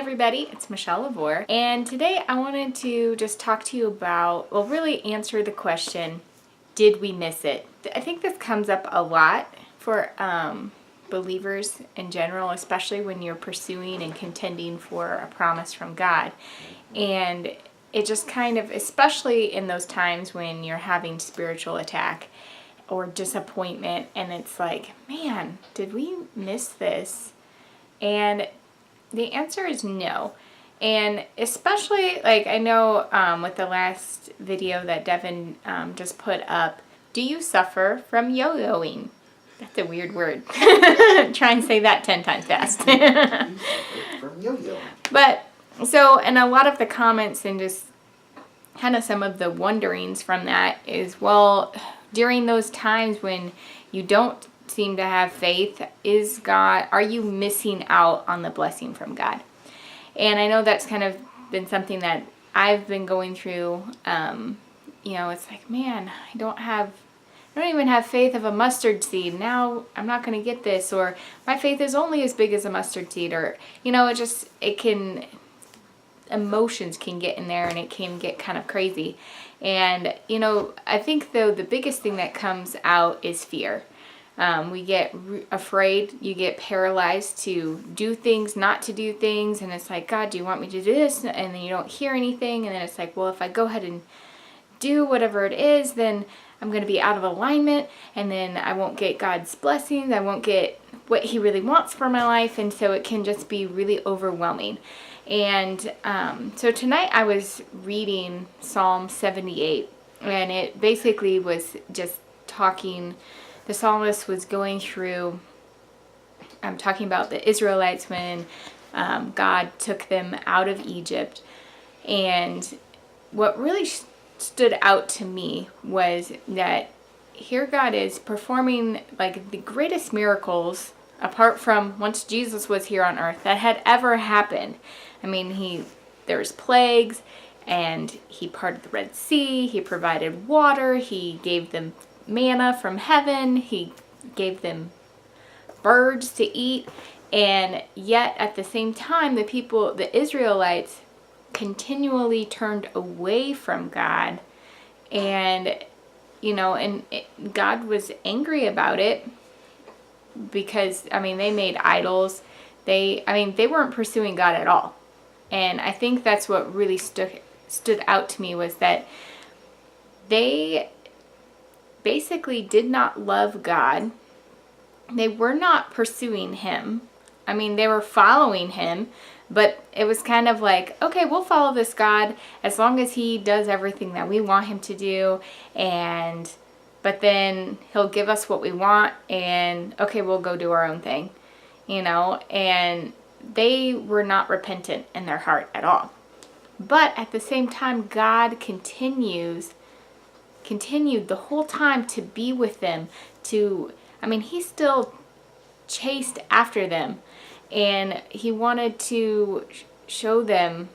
everybody, it's Michelle LaVore, and today I wanted to just talk to you about, well, really answer the question, did we miss it? I think this comes up a lot for believers in general, especially when you're pursuing and contending for a promise from God. And it just kind of, especially in those times when you're having spiritual attack or disappointment, and it's like, man, did we miss this? And the answer is no. And especially, like, I know with the last video that Devin just put up, do you suffer from yo-yoing? That's a weird word. Try and say that 10 times fast. From yo-yoing. But, so, and a lot of the comments and just kind of some of the wonderings from that is, well, during those times when you don't seem to have faith, are you missing out on the blessing from God? And I know that's kind of been something that I've been going through. It's like, man, I don't even have faith of a mustard seed. Now I'm not going to get this, or my faith is only as big as a mustard seed, or, emotions can get in there and it can get kind of crazy. And, I think though the biggest thing that comes out is fear. We get afraid, you get paralyzed to do things, not to do things, and it's like, God, do you want me to do this? And then you don't hear anything, and then it's like, well, if I go ahead and do whatever it is, then I'm going to be out of alignment, and then I won't get God's blessings, I won't get what He really wants for my life, and so it can just be really overwhelming. And so tonight I was reading Psalm 78, and it basically was just talking. The psalmist was going through, talking about the Israelites when God took them out of Egypt. And what really stood out to me was that here God is performing like the greatest miracles apart from once Jesus was here on earth that had ever happened. I mean, there's plagues, and He parted the Red Sea, He provided water, He gave them manna from heaven, He gave them birds to eat, and yet at the same time the Israelites continually turned away from God, and God was angry about it because they made idols. They weren't pursuing God at all. And I think that's what really stood out to me, was that they basically did not love God. They were not pursuing Him. They were following Him, but it was kind of like, okay, we'll follow this God as long as He does everything that we want Him to do, but then He'll give us what we want, and okay, we'll go do our own thing, and they were not repentant in their heart at all. But at the same time, God continued the whole time to be with them, He still chased after them, and He wanted to show them,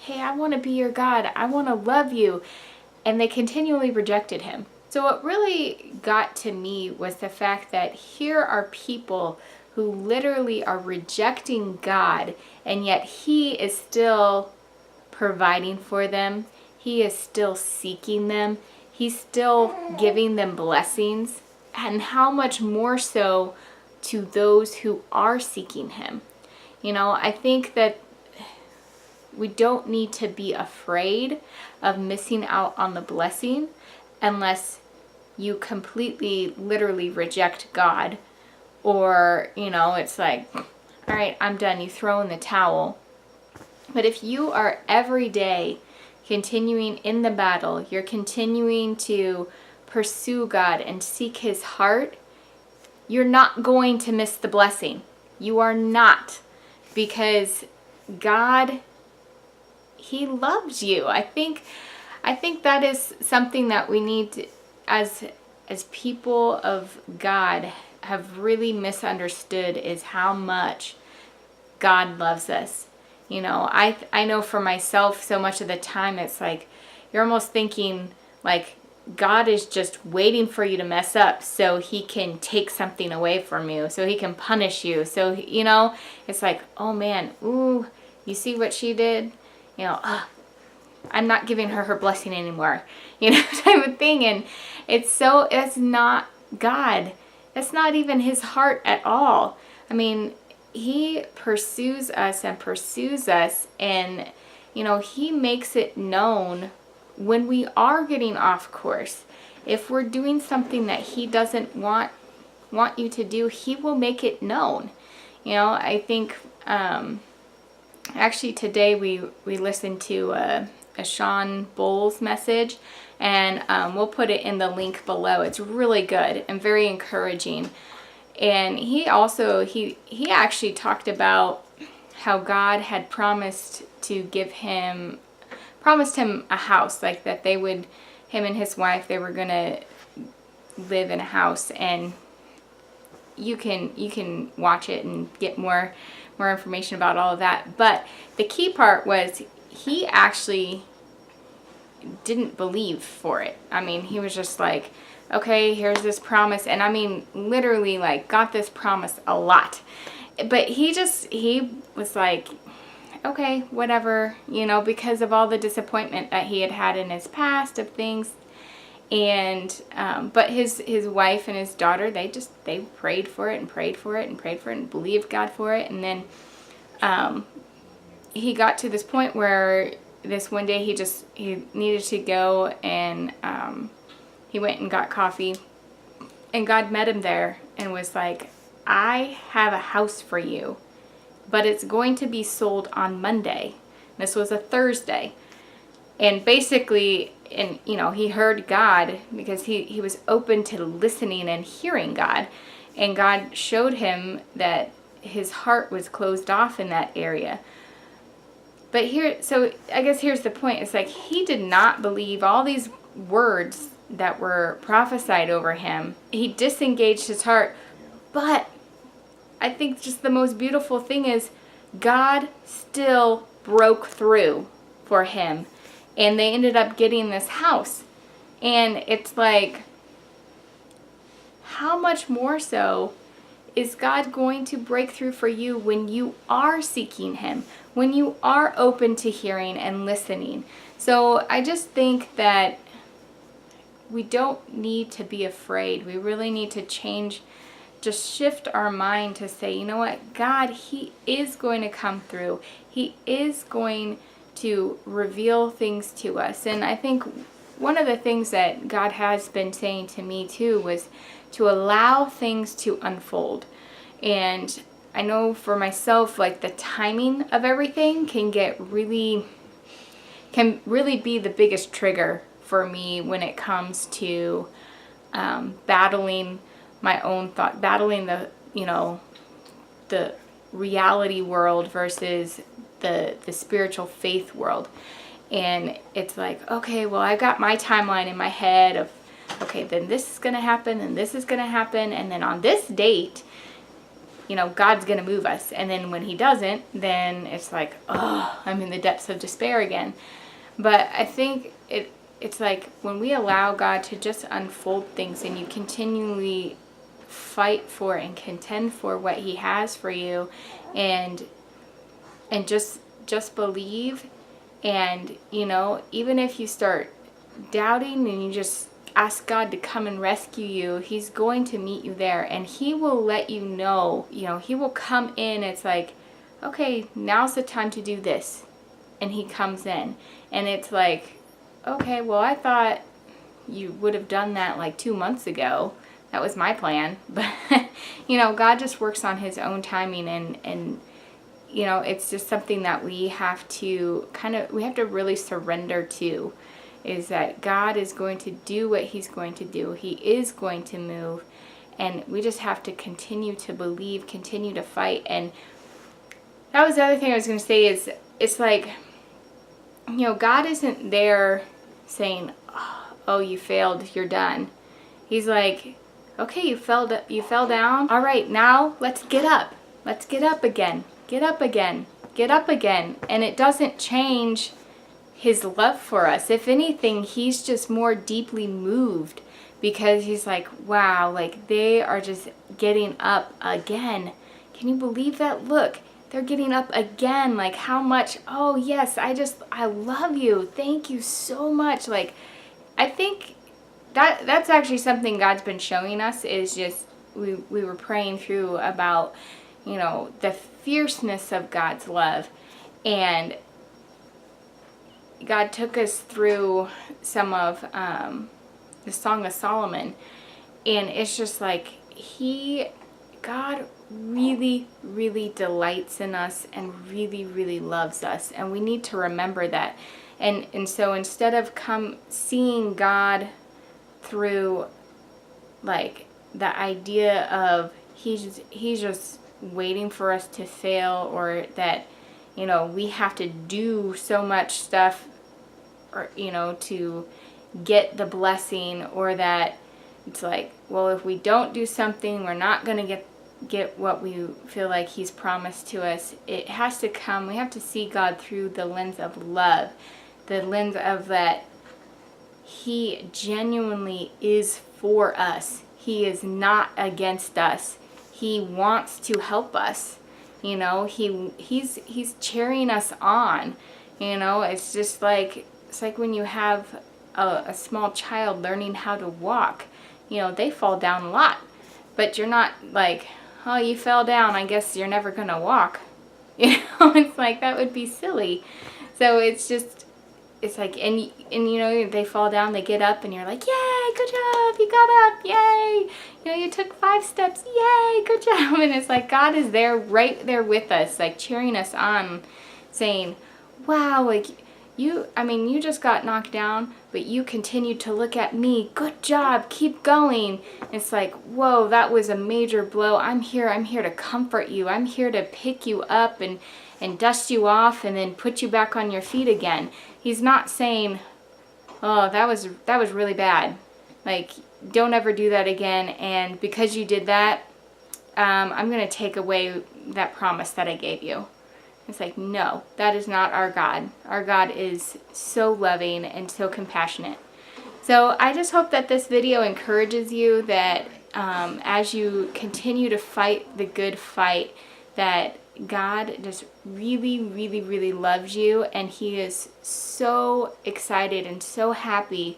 hey, I want to be your God, I want to love you, and they continually rejected Him. So what really got to me was the fact that here are people who literally are rejecting God, and yet He is still providing for them, He is still seeking them, He's still giving them blessings, and how much more so to those who are seeking Him. I think that we don't need to be afraid of missing out on the blessing unless you completely, literally reject God, or, it's like, all right, I'm done, you throw in the towel. But if you are every day continuing in the battle, you're continuing to pursue God and seek His heart, you're not going to miss the blessing. You are not, because God, He loves you. I think that is something that we need to, as people of God, have really misunderstood, is how much God loves us. I know for myself, so much of the time it's like you're almost thinking like God is just waiting for you to mess up so he can take something away from you, so he can punish you. So, you know, it's like, oh man, ooh, You see what she did? You know, I'm not giving her her blessing anymore, you know, type of thing. And it's not God. That's not even his heart at all. I mean, he pursues us and pursues us, and, you know, he makes it known when we are getting off course. If we're doing something that he doesn't want you to do, he will make it known. You know, I think, actually today we listened to a SHAWN BOLZ'S message, and we'll put it in the link below. It's really good and very encouraging. And he actually talked about how God had promised him a house, like that him and his wife, they were gonna live in a house. And you can watch it and get more information about all of that. But the key part was he actually didn't believe for it. I mean, he was just like, okay, here's this promise. And I mean, literally, like, got this promise a lot. But he was like, okay, whatever, you know, because of all the disappointment that he had in his past of things. And but his wife and his daughter, they prayed for it and prayed for it and prayed for it and believed God for it. And then he got to this point where this one day he needed to go, and he went and got coffee, and God met him there and was like, I have a house for you, but it's going to be sold on Monday. This was a Thursday. And basically, and you know, he heard God because he was open to listening and hearing God. And God showed him that his heart was closed off in that area. But so I guess here's the point. It's like he did not believe all these words that were prophesied over him. He disengaged his heart. But I think just the most beautiful thing is God still broke through for him. And they ended up getting this house. And it's like, how much more so is God going to break through for you when you are seeking him, when you are open to hearing and listening? So I just think that we don't need to be afraid. We really need to just shift our mind to say, you know what, God, he is going to come through. He is going to reveal things to us. And I think one of the things that God has been saying to me too was to allow things to unfold. And I know for myself, like, the timing of everything can really be the biggest trigger for me when it comes to battling my own thought, battling the reality world versus the spiritual faith world. And it's like, okay, well, I got my timeline in my head of, okay, then this is going to happen and this is going to happen, and then on this date, you know, God's going to move us. And then when he doesn't, then it's like, oh, I'm in the depths of despair again. But I think it's like when we allow God to just unfold things, and you continually fight for and contend for what he has for you, and just believe. And, you know, even if you start doubting and you just ask God to come and rescue you, he's going to meet you there, and he will let you know, he will come in. It's like, okay, now's the time to do this. And he comes in, and it's like, okay, well, I thought you would have done that like 2 months ago. That was my plan. But, God just works on his own timing, and it's just something that we have to really surrender to, is that God is going to do what he's going to do. He is going to move, and we just have to continue to believe, continue to fight. And that was the other thing I was going to say, is it's like, God isn't there saying, oh, you failed, you're done. He's like, okay, you fell down. All right, now let's get up. Let's get up again. Get up again. Get up again. And it doesn't change his love for us. If anything, he's just more deeply moved, because he's like, wow, like, they are just getting up again. Can you believe that? Look, they're getting up again. Like how much, oh yes, I love you. Thank you so much. Like I think that's actually something God's been showing us is just, we were praying through about, you know, the fierceness of God's love. And God took us through some of the Song of Solomon. And it's just like God really, really delights in us and really, really loves us. And we need to remember that. And so instead of seeing God through like the idea of he's just waiting for us to fail, or that, you know, we have to do so much stuff, or, you know, to get the blessing, or that it's like, well, if we don't do something, we're not going to get what we feel like he's promised to us. It has to come, we have to see God through the lens of love, the lens of that he genuinely is for us. He is not against us. He wants to help us. You know, he's cheering us on. You know, it's just like, it's like when you have a small child learning how to walk. You know, they fall down a lot, but you're not like, oh, you fell down, I guess you're never gonna walk. You know, it's like, that would be silly. So it's just, it's like, and you know, they fall down, they get up, and you're like, yay, good job, you got up, yay. You know, you took 5 steps, yay, good job. And it's like, God is there, right there with us, like cheering us on, saying, wow, like, you just got knocked down, but you continued to look at me. Good job. Keep going. It's like, whoa, that was a major blow. I'm here to comfort you. I'm here to pick you up and dust you off and then put you back on your feet again. He's not saying, oh, that was really bad. Like, don't ever do that again. And because you did that, I'm going to take away that promise that I gave you. It's like, no, that is not our God. Our God is so loving and so compassionate. So I just hope that this video encourages you that as you continue to fight the good fight, that God just really, really, really loves you, and he is so excited and so happy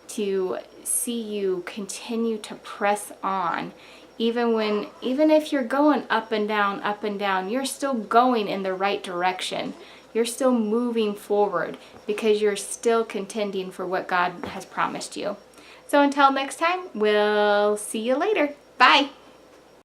to see you continue to press on. Even if you're going up and down, you're still going in the right direction. You're still moving forward because you're still contending for what God has promised you. So until next time, we'll see you later. Bye.